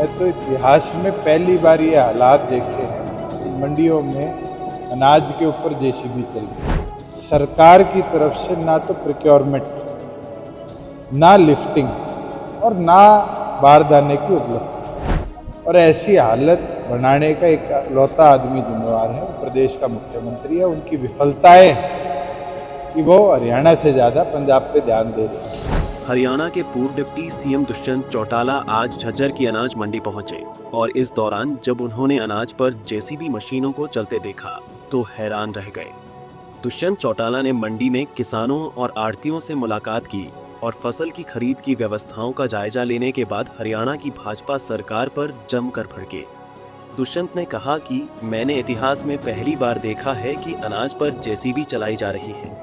मैं तो इतिहास में पहली बार ये हालात देखे हैं कि मंडियों में अनाज के ऊपर जेसीबी चल रही है। सरकार की तरफ से ना तो प्रोक्योरमेंट, ना लिफ्टिंग और ना बारदाने की उपलब्धता, और ऐसी हालत बनाने का एक लौता आदमी जिम्मेवार है, वो प्रदेश का मुख्यमंत्री है। उनकी विफलताएं कि वो हरियाणा से ज़्यादा पंजाब पे ध्यान दे रहे हैं। हरियाणा के पूर्व डिप्टी सीएम दुष्यंत चौटाला आज झज्जर की अनाज मंडी पहुंचे और इस दौरान जब उन्होंने अनाज पर जेसीबी मशीनों को चलते देखा तो हैरान रह गए। दुष्यंत चौटाला ने मंडी में किसानों और आढ़तियों से मुलाकात की और फसल की खरीद की व्यवस्थाओं का जायजा लेने के बाद हरियाणा की भाजपा सरकार पर जमकर भड़के। दुष्यंत ने कहा कि मैंने इतिहास में पहली बार देखा है कि अनाज पर जेसीबी चलाई जा रही है।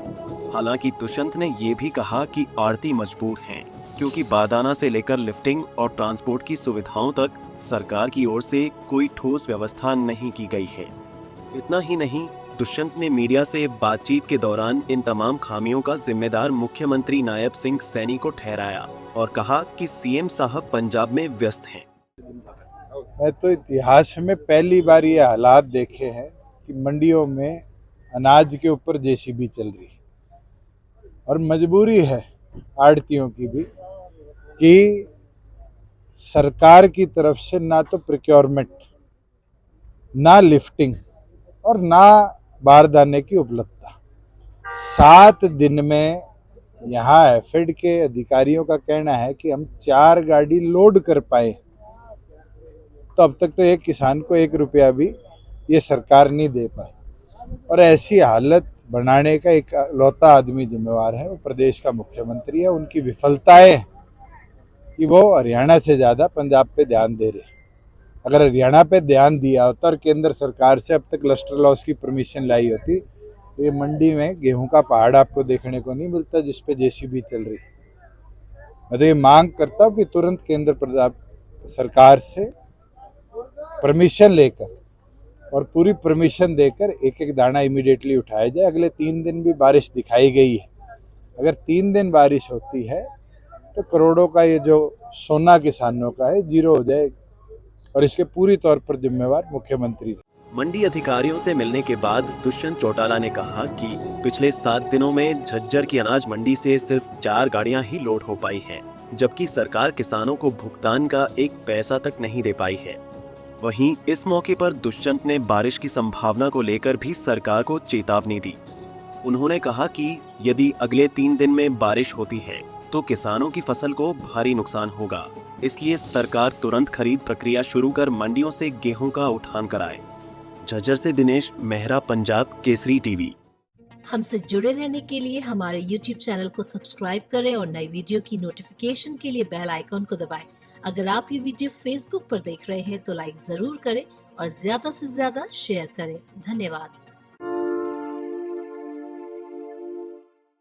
हालांकि दुष्यंत ने ये भी कहा कि आढ़ती मजबूर हैं क्योंकि बारदाना से लेकर लिफ्टिंग और ट्रांसपोर्ट की सुविधाओं तक सरकार की ओर से कोई ठोस व्यवस्था नहीं की गई है। इतना ही नहीं, दुष्यंत ने मीडिया से बातचीत के दौरान इन तमाम खामियों का जिम्मेदार मुख्यमंत्री नायब सिंह सैनी को ठहराया और कहा कि सीएम साहब पंजाब में व्यस्त हैं। मैं तो इतिहास में पहली बार ये हालात देखे हैं कि मंडियों में अनाज के ऊपर जेसीबी चल रही है, और मजबूरी है आढ़तियों की भी कि सरकार की तरफ से ना तो प्रोक्योरमेंट, ना लिफ्टिंग और ना बारदाने की उपलब्धता। 7 दिन में यहाँ एफेड के अधिकारियों का कहना है कि हम 4 गाड़ी लोड कर पाए, तो अब तक तो एक किसान को 1 रुपया भी ये सरकार नहीं दे पाई। और ऐसी हालत बनाने का एक लौता आदमी जिम्मेवार है, वो प्रदेश का मुख्यमंत्री है। उनकी विफलताएं कि वो हरियाणा से ज़्यादा पंजाब पे ध्यान दे रहे हैं। अगर हरियाणा पे ध्यान दिया होता और केंद्र सरकार से अब तक लस्टर लॉस की परमिशन लाई होती, तो ये मंडी में गेहूं का पहाड़ आपको देखने को नहीं मिलता जिसपे जेसीबी चल रही। मैं तो ये मांग करता हूँ कि तुरंत केंद्र सरकार से परमिशन लेकर और पूरी परमिशन देकर एक एक दाना इमीडिएटली उठाया जाए। अगले 3 दिन भी बारिश दिखाई गई है। अगर 3 दिन बारिश होती है तो करोड़ों का ये जो सोना किसानों का है जीरो हो जाएगा, और इसके पूरी तौर पर जिम्मेवार मुख्यमंत्री है। मंडी अधिकारियों से मिलने के बाद दुष्यंत चौटाला ने कहा कि पिछले 7 दिनों में झज्जर की अनाज मंडी से सिर्फ 4 गाड़ियां ही लोड हो पाई हैं, जबकि सरकार किसानों को भुगतान का 1 पैसा तक नहीं दे पाई है। वहीं इस मौके पर दुष्यंत ने बारिश की संभावना को लेकर भी सरकार को चेतावनी दी। उन्होंने कहा कि यदि अगले 3 दिन में बारिश होती है तो किसानों की फसल को भारी नुकसान होगा, इसलिए सरकार तुरंत खरीद प्रक्रिया शुरू कर मंडियों से गेहूं का उठान कराए। झज्जर से दिनेश मेहरा, पंजाब केसरी टीवी। हमसे जुड़े रहने के लिए हमारे YouTube चैनल को सब्सक्राइब करें और नई वीडियो की नोटिफिकेशन के लिए बेल आइकॉन को दबाएं। अगर आप ये वीडियो Facebook पर देख रहे हैं तो लाइक जरूर करें और ज्यादा से ज्यादा शेयर करें। धन्यवाद।